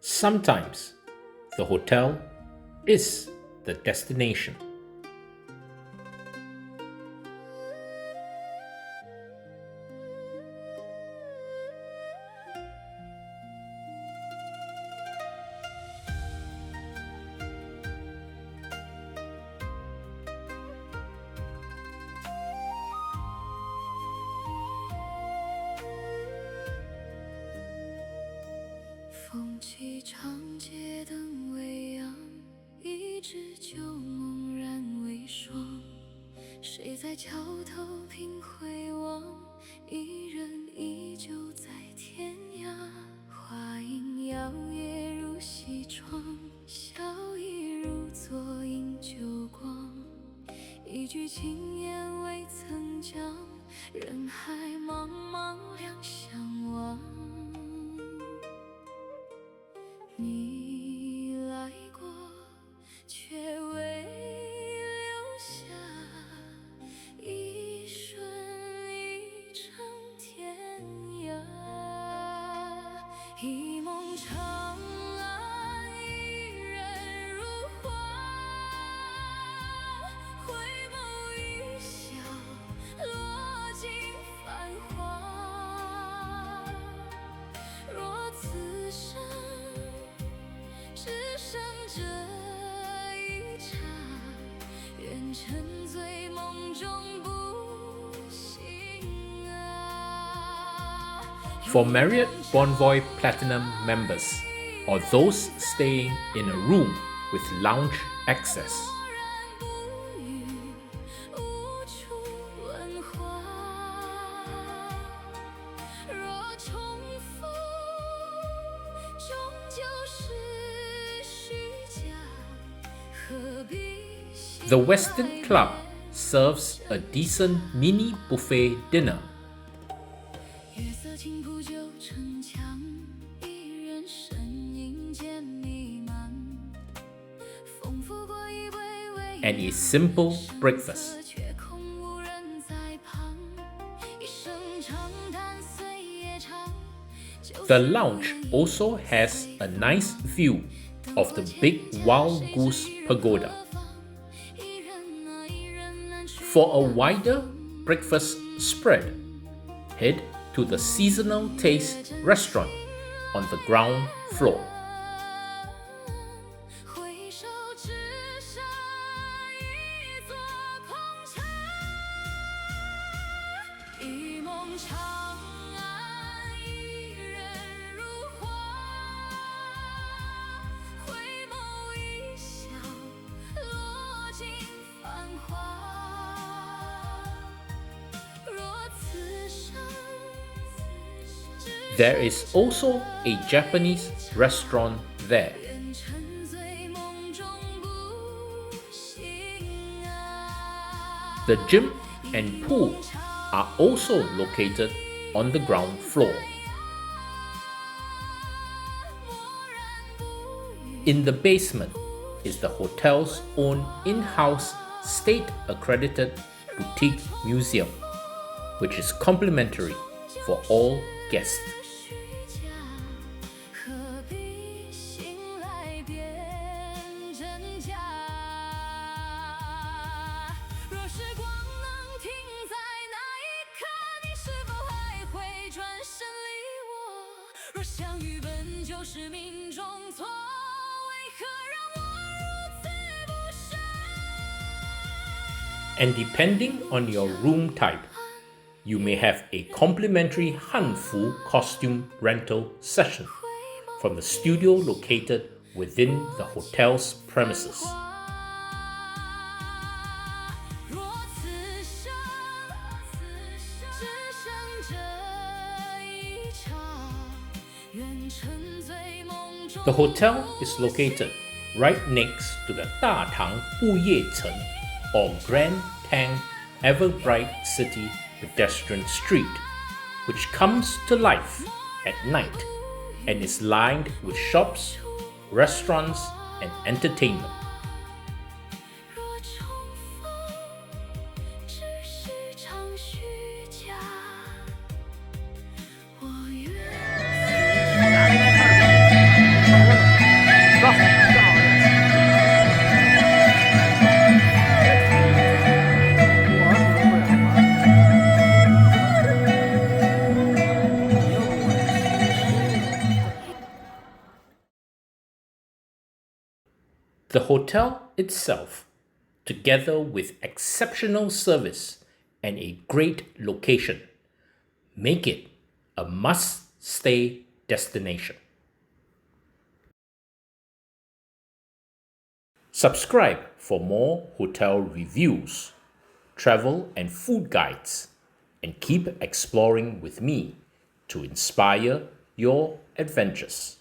Sometimes the hotel is the destination. For Marriott Bonvoy Platinum members or those staying in a room with lounge access, the Westin Club serves a decent mini buffet dinner. And a simple breakfast. The lounge also has a nice view of the Big Wild Goose Pagoda. For a wider breakfast spread, head to the Seasonal Taste restaurant on the ground floor. There is also a Japanese restaurant there. The gym and pool are also located on the ground floor. In the basement is the hotel's own in-house state-accredited boutique museum, which is complimentary for all guests. And depending on your room type, you may have a complimentary Hanfu costume rental session from the studio located within the hotel's premises. The hotel is located right next to the 大唐不夜城 or Grand Tang Everbright City pedestrian street, which comes to life at night and is lined with shops, restaurants, and entertainment. The hotel itself, together with exceptional service and a great location, make it a must-stay destination. Subscribe for more hotel reviews, travel and food guides, and keep exploring with me to inspire your adventures.